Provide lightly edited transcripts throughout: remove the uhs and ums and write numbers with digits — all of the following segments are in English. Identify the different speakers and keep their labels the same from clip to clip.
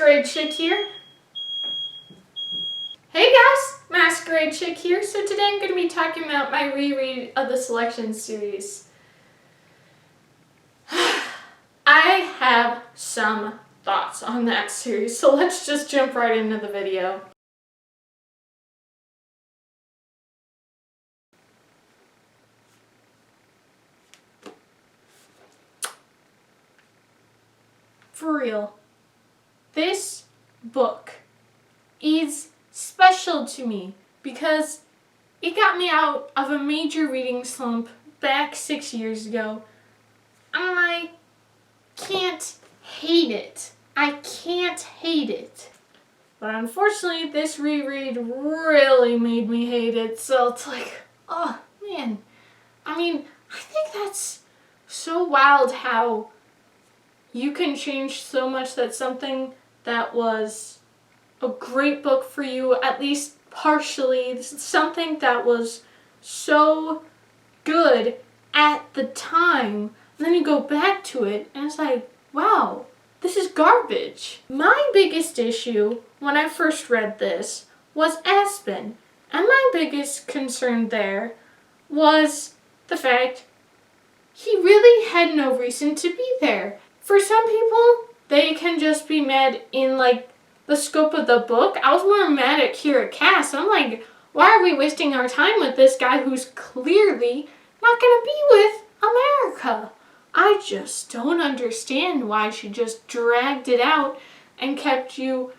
Speaker 1: Masquerade Chick here. Hey guys, Masquerade Chick here. So today I'm going to be talking about my reread of the Selection series. I have some thoughts on that series, so let's just jump right into the video. For real, this book is special to me because it got me out of a major reading slump back 6 years ago. I can't hate it. I can't hate it. But unfortunately, this reread really made me hate it. So it's like, oh man. I mean, I think that's so wild how you can change so much that something that was a great book for you, at least partially, something that was so good at the time, and then you go back to it and it's like, wow, this is garbage. My biggest issue when I first read this was Aspen, and my biggest concern there was the fact he really had no reason to be there. For some people, they can just be mad in like the scope of the book. I was more mad at Kira Cass. I'm like, why are we wasting our time with this guy who's clearly not gonna be with America? I just don't understand why she just dragged it out and kept you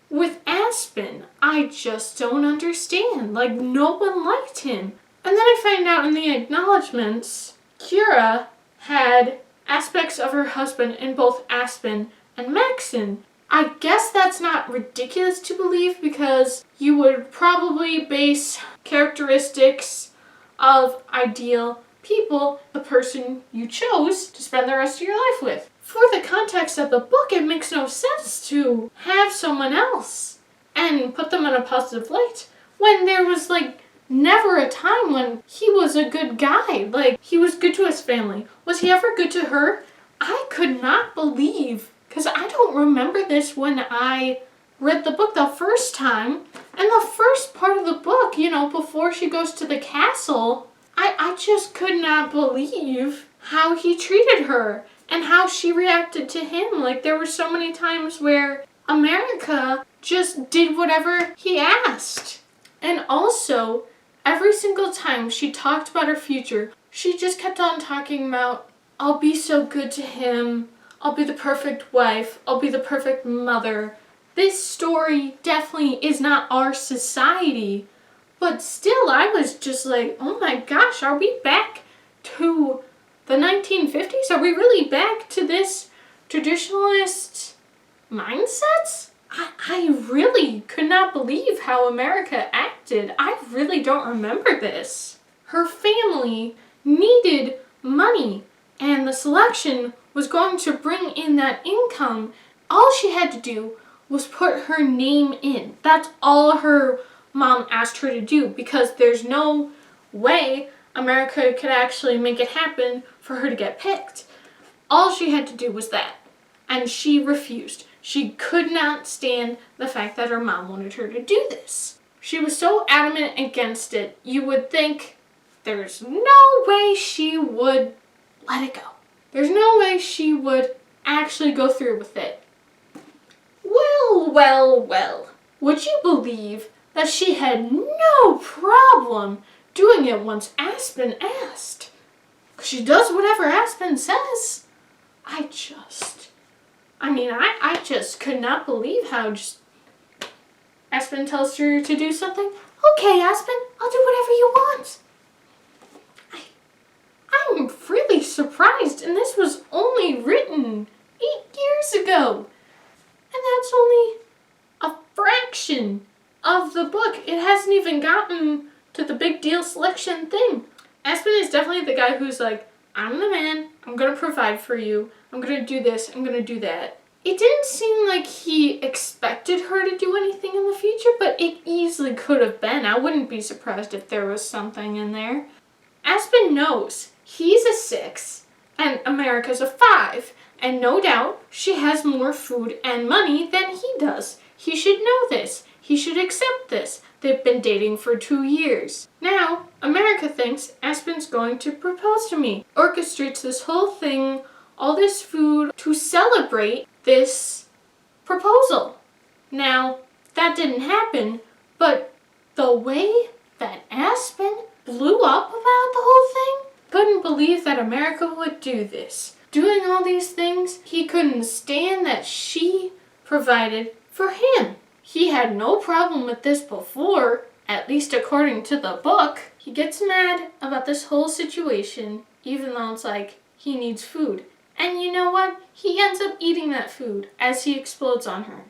Speaker 1: with Aspen. I just don't understand. Like, no one liked him. And then I find out in the acknowledgements, Kira had aspects of her husband in both Aspen and Maxon. I guess that's not ridiculous to believe because you would probably base characteristics of ideal people, the person you chose to spend the rest of your life with. For the context of the book, it makes no sense to have someone else and put them in a positive light when there was like never a time when he was a good guy. Like, he was good to his family. Was he ever good to her? I could not believe, because I don't remember this when I read the book the first time. And the first part of the book, you know, before she goes to the castle, I just could not believe how he treated her and how she reacted to him. Like, there were so many times where America just did whatever he asked. And also, every single time she talked about her future, she just kept on talking about, I'll be so good to him, I'll be the perfect wife, I'll be the perfect mother. This story definitely is not our society, but still I was just like, oh my gosh, are we back to the 1950s? Are we really back to this traditionalist mindset? I really could not believe how America acted. I really don't remember this. Her family needed money, and the Selection was going to bring in that income. All she had to do was put her name in. That's all her mom asked her to do, because there's no way America could actually make it happen for her to get picked. All she had to do was that, and she refused. She could not stand the fact that her mom wanted her to do this. She was so adamant against it, you would think there's no way she would let it go. There's no way she would actually go through with it. Well. Would you believe that she had no problem doing it once Aspen asked? 'Cause she does whatever Aspen says. I just could not believe how just Aspen tells her to do something. Okay, Aspen, I'll do whatever you want. I'm really surprised, and this was only written 8 years ago. And that's only a fraction of the book. It hasn't even gotten to the big deal Selection thing. Aspen is definitely the guy who's like, I'm the man, I'm gonna provide for you, I'm gonna do this, I'm gonna do that. It didn't seem like he expected her to do anything in the future, but it easily could have been. I wouldn't be surprised if there was something in there. Aspen knows he's a 6 and America's a 5, And no doubt, she has more food and money than he does. He should know this. He should accept this. They've been dating for 2 years. Now, America thinks Aspen's going to propose to me. Orchestrates this whole thing, all this food, to celebrate this proposal. Now, that didn't happen, but the way that Aspen blew up about the whole thing, couldn't believe that America would do this. Doing all these things, he couldn't stand that she provided for him. He had no problem with this before, at least according to the book. He gets mad about this whole situation, even though it's like he needs food. And you know what? He ends up eating that food as he explodes on her.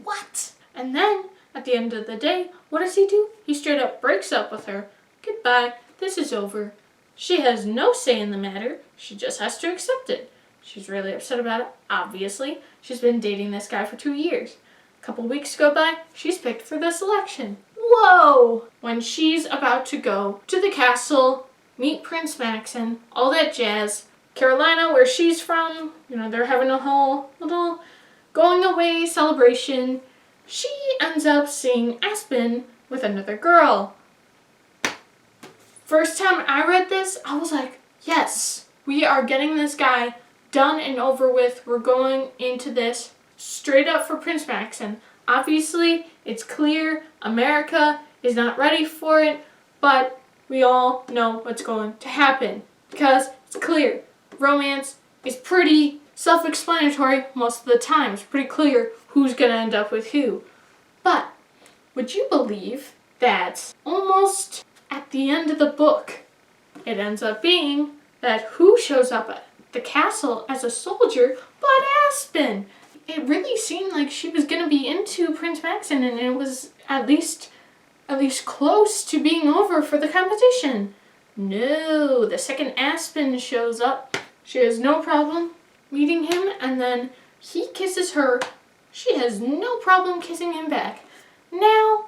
Speaker 1: What? And then, at the end of the day, what does he do? He straight up breaks up with her. Goodbye, this is over. She has no say in the matter. She just has to accept it. She's really upset about it, obviously. She's been dating this guy for 2 years. A couple weeks go by, she's picked for this election. Whoa! When she's about to go to the castle, meet Prince Maxon, all that jazz. Carolina, where she's from, they're having a whole little going away celebration. She ends up seeing Aspen with another girl. First time I read this, I was like, yes, we are getting this guy done and over with. We're going into this straight up for Prince Maxon. Obviously, it's clear America is not ready for it, but we all know what's going to happen because it's clear. Romance is pretty self-explanatory most of the time. It's pretty clear who's going to end up with who. But would you believe that almost at the end of the book, it ends up being that who shows up at the castle as a soldier but Aspen? It really seemed like she was going to be into Prince Maxon, and it was at least close to being over for the competition. No, the second Aspen shows up, she has no problem meeting him, and then he kisses her. She has no problem kissing him back. Now,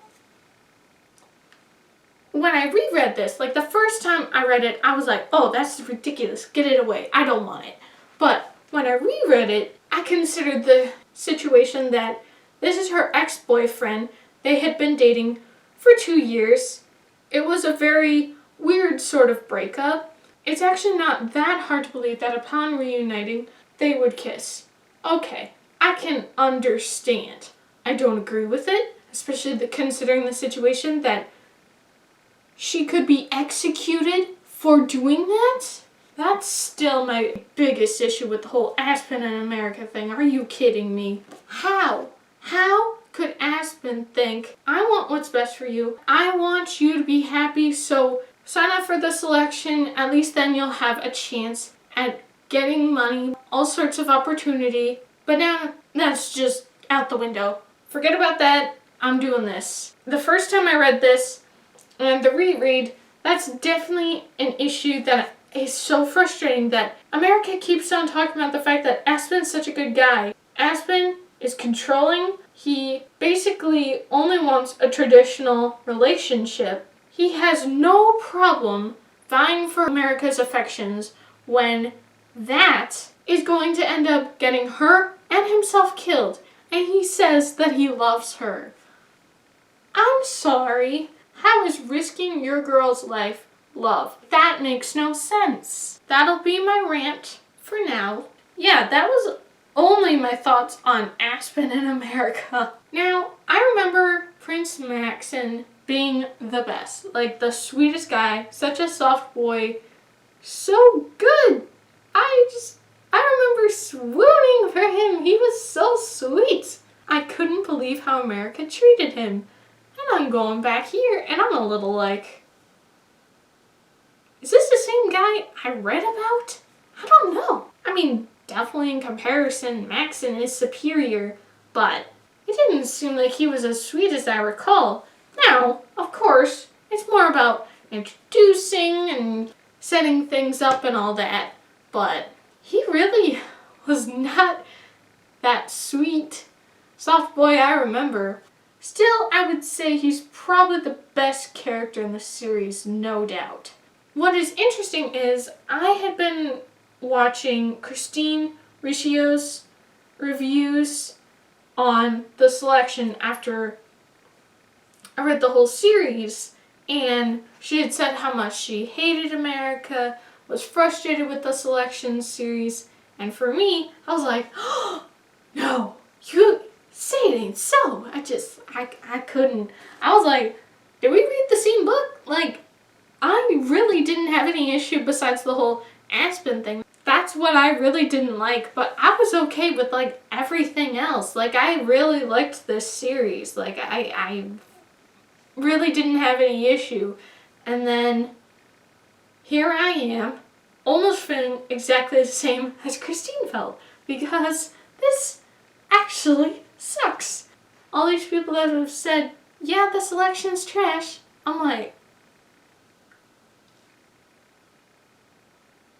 Speaker 1: when I reread this, like the first time I read it, I was like, oh, that's ridiculous. Get it away. I don't want it. But when I reread it, I considered the situation that this is her ex-boyfriend. They had been dating for 2 years. It was a very weird sort of breakup. It's actually not that hard to believe that upon reuniting, they would kiss. Okay, I can understand. I don't agree with it, especially considering the situation that she could be executed for doing that. That's still my biggest issue with the whole Aspen and America thing. Are you kidding me? How? How could Aspen think, I want what's best for you. I want you to be happy, so sign up for the selection. At least then you'll have a chance at getting money, all sorts of opportunity. But now that's just out the window. Forget about that. I'm doing this. The first time I read this, and the reread, that's definitely an issue that is so frustrating that America keeps on talking about the fact that Aspen's such a good guy. Aspen is controlling. He basically only wants a traditional relationship. He has no problem vying for America's affections when that is going to end up getting her and himself killed. And he says that he loves her. I'm sorry. How is risking your girl's life love? That makes no sense. That'll be my rant for now. Yeah, that was only my thoughts on Aspen in America. Now, I remember Prince Maxon being the best. Like the sweetest guy, such a soft boy, so good. I remember swooning for him. He was so sweet. I couldn't believe how America treated him. And I'm going back here and I'm a little like, is this the same guy I read about? I don't know. I mean, definitely in comparison, Maxon is superior, but it didn't seem like he was as sweet as I recall. Now, of course, it's more about introducing and setting things up and all that, but he really was not that sweet, soft boy I remember. Still, I would say he's probably the best character in the series, no doubt. What is interesting is I had been watching Christine Ricciot's reviews on the selection after I read the whole series, and she had said how much she hated America, was frustrated with the selection series, and for me, I was like, oh, no, you say it ain't so. I couldn't. I was like, did we read the same book? Like, I really didn't have any issue besides the whole Aspen thing. That's what I really didn't like, but I was okay with like everything else. Like, I really liked this series. Like, I really didn't have any issue. And then here I am, almost feeling exactly the same as Christine felt, because this actually sucks. All these people that have said, yeah, the selection's trash, I'm like,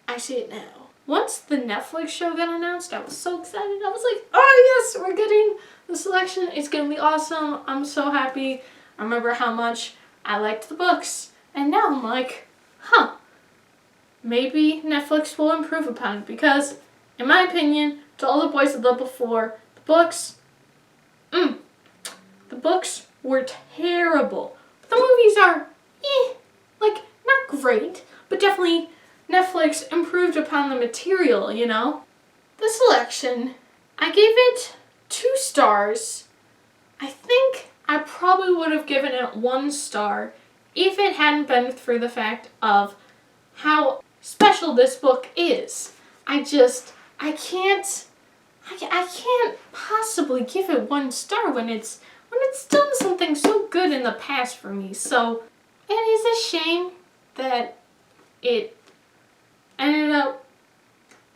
Speaker 1: I see it now. Once the Netflix show got announced, I was so excited. I was like, oh yes, we're getting the selection. It's gonna be awesome. I'm so happy. I remember how much I liked the books. And now I'm like, huh, maybe Netflix will improve upon it, because, in my opinion, to all the boys that loved before, the books were terrible. The movies are, like, not great, but definitely Netflix improved upon the material, you know? The selection, I gave it 2 stars. I think I probably would have given it 1 star if it hadn't been for the fact of how special this book is. I can't possibly give it 1 star when it's done something so good in the past for me. So it is a shame that it ended up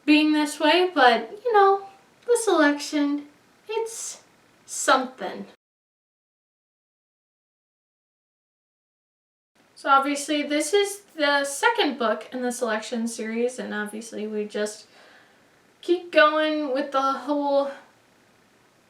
Speaker 1: being this way, but you know, the selection, it's something. So obviously this is the second book in the selection series, and obviously we just keep going with the whole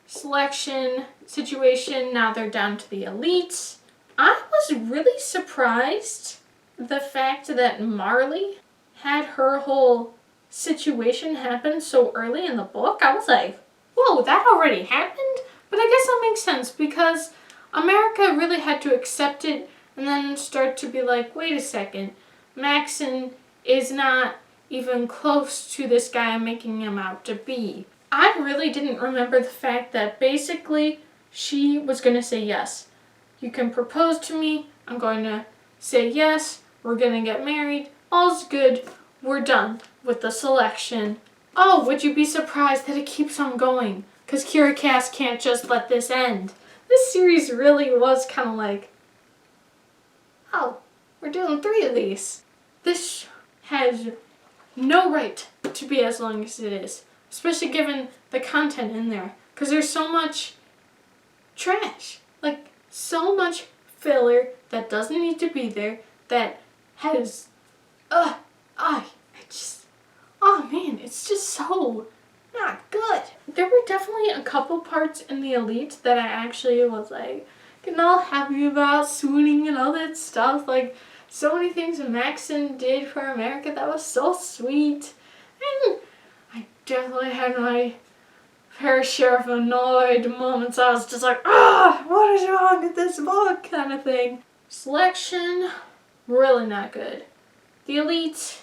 Speaker 1: selection situation. Now they're down to the elites. I was really surprised the fact that Marley had her whole situation happen so early in the book. I was like, whoa, that already happened? But I guess that makes sense, because America really had to accept it and then start to be like, wait a second, Maxon is not even close to this guy I'm making him out to be. I really didn't remember the fact that basically she was going to say yes. You can propose to me, I'm going to say yes, we're going to get married, all's good, we're done with the selection. Oh, would you be surprised that it keeps on going? Because Kira Cass can't just let this end. This series really was kind of like, oh, we're doing 3 of these. This has no right to be as long as it is, especially given the content in there, because there's so much trash, like so much filler that doesn't need to be there, that has, oh man, it's just so not good. There were definitely a couple parts in the Elite that I actually was like, getting all happy about, swooning and all that stuff. Like, so many things Maxon did for America that was so sweet. And I definitely had my fair share of annoyed moments. I was just like, what is wrong with this book, kind of thing. Selection, really not good. The Elite,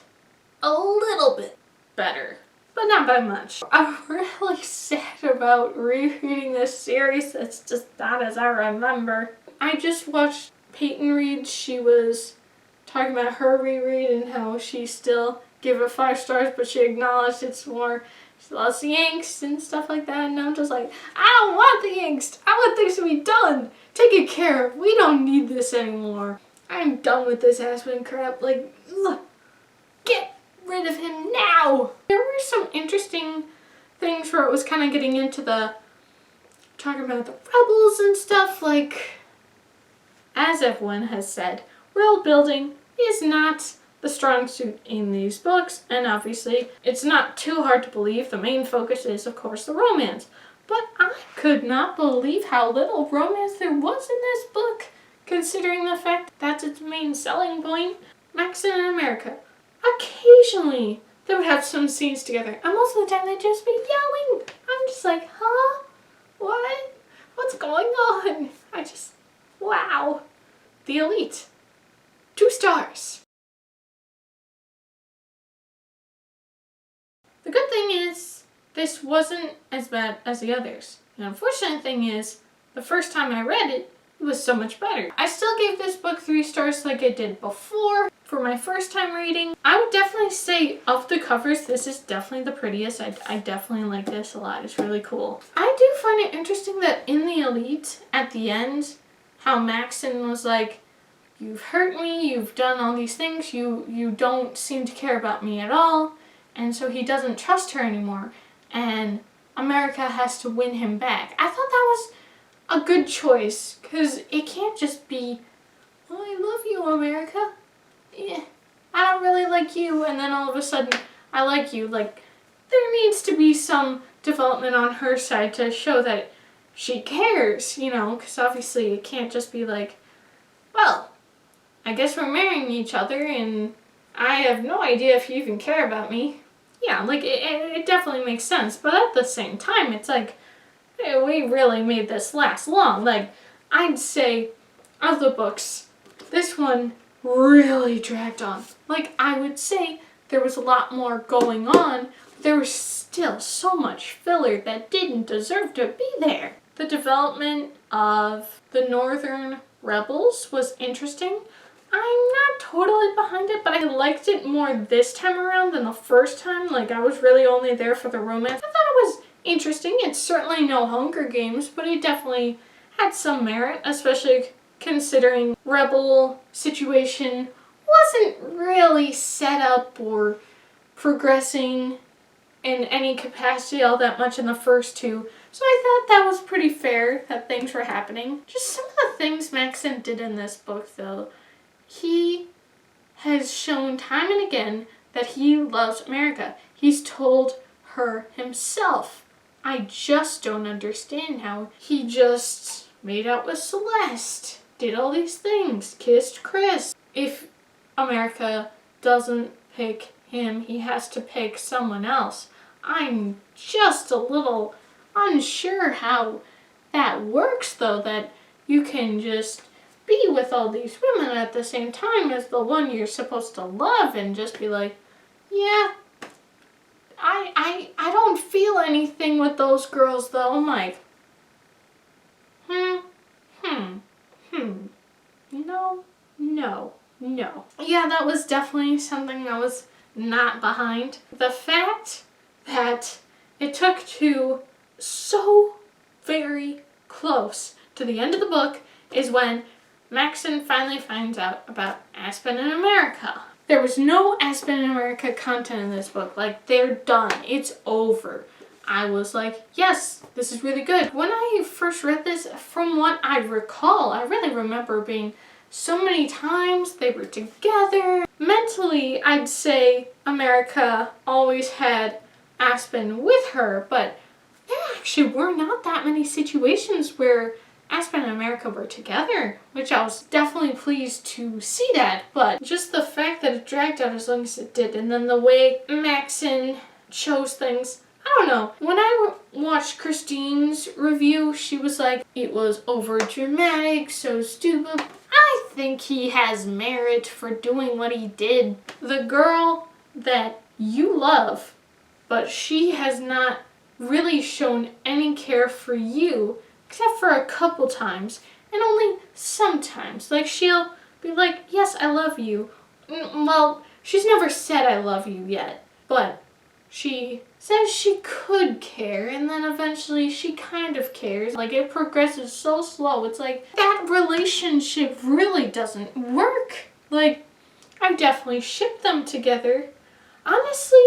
Speaker 1: a little bit better, but not by much. I'm really sad about rereading this series. It's just not as I remember. I just watched Peyton read. She was talking about her reread and how she still gave it 5 stars, but she acknowledged it's more, she loves the angst and stuff like that. And I'm just like, I don't want the angst. I want things to be done, taken care of. We don't need this anymore. I'm done with this Aspen crap. Like, ugh, get rid of him now. There were some interesting things where it was kind of getting into the talking about the rebels and stuff. Like, as everyone has said, world building is not the strong suit in these books, and obviously it's not too hard to believe the main focus is, of course, the romance. But I could not believe how little romance there was in this book, considering the fact that's its main selling point. Maxon in America. Occasionally they would have some scenes together. And most of the time they'd just be yelling. I'm just like, huh? What? What's going on? Wow. The Elite. 2 stars. The good thing is, this wasn't as bad as the others. The unfortunate thing is, the first time I read it, it was so much better. I still gave this book 3 stars like I did before for my first time reading. I would definitely say of the covers, this is definitely the prettiest. I definitely like this a lot. It's really cool. I do find it interesting that in the Elite, at the end, how Maxon was like, you've hurt me, you've done all these things, you don't seem to care about me at all. And so he doesn't trust her anymore. And America has to win him back. I thought that was a good choice. Because it can't just be, oh, I love you, America. Yeah, I don't really like you. And then all of a sudden, I like you. Like, there needs to be some development on her side to show that she cares, you know. Because obviously it can't just be like, well, I guess we're marrying each other and I have no idea if you even care about me. Yeah, like, it definitely makes sense. But at the same time, it's like, hey, we really made this last long. Like, I'd say, of the books, this one really dragged on. Like, I would say there was a lot more going on. There was still so much filler that didn't deserve to be there. The development of the Northern Rebels was interesting. I'm not totally behind it, but I liked it more this time around than the first time. Like, I was really only there for the romance. I thought it was interesting. It's certainly no Hunger Games, but it definitely had some merit, especially considering Rebel situation wasn't really set up or progressing in any capacity all that much in the first 2. So I thought that was pretty fair that things were happening. Just some of the things Maxon did in this book, though. He has shown time and again that he loves America. He's told her himself. I just don't understand how he just made out with Celeste, did all these things, kissed Chris. If America doesn't pick him, he has to pick someone else. I'm just a little unsure how that works, though, that you can just be with all these women at the same time as the one you're supposed to love and just be like, yeah, I don't feel anything with those girls, though. I'm like, no. Yeah, that was definitely something I was not behind. The fact that it took to so very close to the end of the book is when Maxon finally finds out about Aspen in America. There was no Aspen in America content in this book. Like, they're done. It's over. I was like, yes, this is really good. When I first read this, from what I recall, I really remember being so many times they were together. Mentally, I'd say America always had Aspen with her, but there actually were not that many situations where Aspen and America were together, which I was definitely pleased to see that, but just the fact that it dragged out as long as it did, and then the way Maxon chose things, I don't know. When I watched Christine's review, she was like, it was over dramatic, so stupid. I think he has merit for doing what he did. The girl that you love, but she has not really shown any care for you, except for a couple times, and only sometimes. Like, she'll be like, yes, I love you. Well, she's never said I love you yet, but she says she could care, and then eventually she kind of cares. Like, it progresses so slow. It's like, that relationship really doesn't work. Like, I definitely ship them together. Honestly,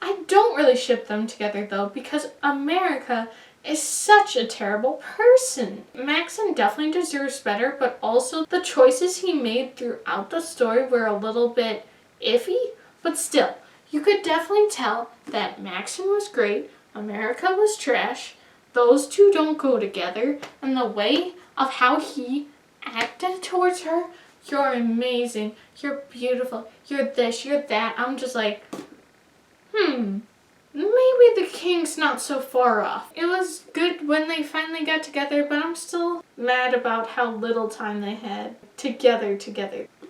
Speaker 1: I don't really ship them together, though, because America is such a terrible person. Maxon definitely deserves better, but also the choices he made throughout the story were a little bit iffy, but still, you could definitely tell that Maxon was great, America was trash, those two don't go together, and the way of how he acted towards her, you're amazing, you're beautiful, you're this, you're that. I'm just like, maybe the king's not so far off. It was good when they finally got together, but I'm still mad about how little time they had together.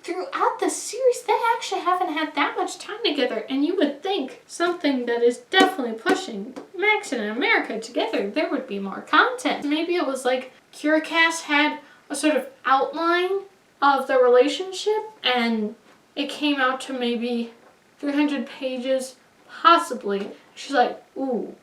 Speaker 1: Throughout the series, they actually haven't had that much time together, and you would think something that is definitely pushing Max and America together, there would be more content. Maybe it was like Curacas had a sort of outline of the relationship, and it came out to maybe 300 pages, possibly. She's like, ooh,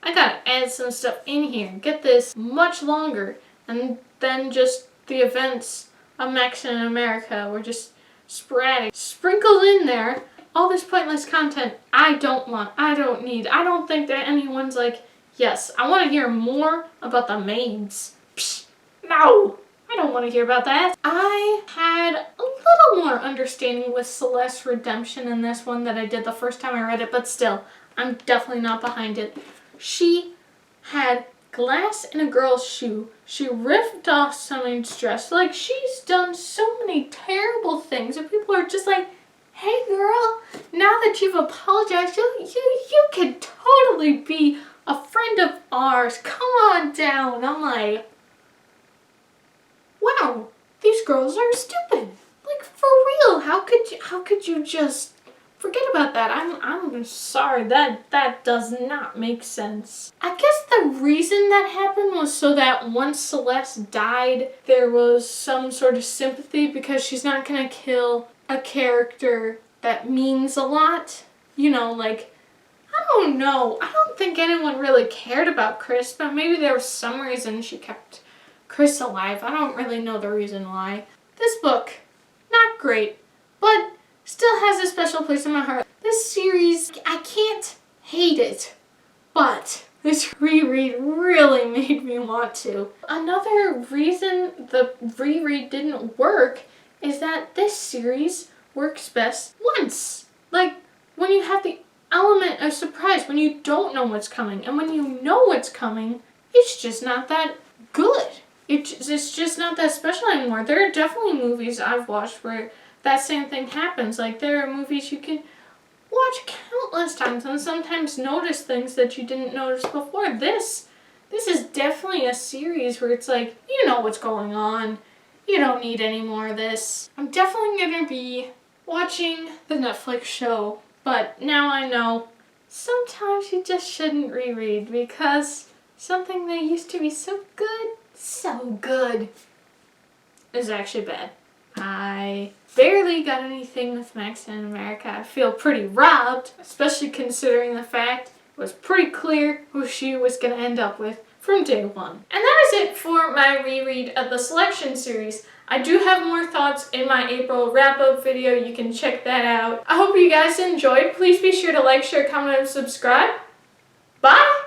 Speaker 1: I gotta add some stuff in here, get this much longer, and then just the events of Max and America were just sporadic, sprinkled in there. All this pointless content I don't want, I don't need. I don't think that anyone's like, yes, I want to hear more about the maids. Psh, no, I don't want to hear about that. I had a little more understanding with Celeste's redemption in this one than I did the first time I read it, but still, I'm definitely not behind it. She had glass in a girl's shoe. She ripped off someone's dress. Like, she's done so many terrible things, and people are just like, hey girl, now that you've apologized, you could totally be a friend of ours. Come on down. I'm like, wow, these girls are stupid. Like, for real, how could you just forget about that? I'm sorry, that does not make sense. I guess the reason that happened was so that once Celeste died, there was some sort of sympathy, because she's not gonna kill a character that means a lot. You know, like, I don't know. I don't think anyone really cared about Chris, but maybe there was some reason she kept Chris alive. I don't really know the reason why. This book, not great, but still has a special place in my heart. This series, I can't hate it, but this reread really made me want to. Another reason the reread didn't work is that this series works best once. Like, when you have the element of surprise, when you don't know what's coming, and when you know what's coming, it's just not that good. It's just not that special anymore. There are definitely movies I've watched where that same thing happens. Like, there are movies you can watch countless times and sometimes notice things that you didn't notice before. This is definitely a series where it's like, you know what's going on. You don't need any more of this. I'm definitely going to be watching the Netflix show, but now I know sometimes you just shouldn't reread, because something that used to be so good, is actually bad. I barely got anything with Max and America. I feel pretty robbed, especially considering the fact it was pretty clear who she was going to end up with from day one. And that is it for my reread of the Selection series. I do have more thoughts in my April wrap-up video. You can check that out. I hope you guys enjoyed. Please be sure to like, share, comment, and subscribe. Bye!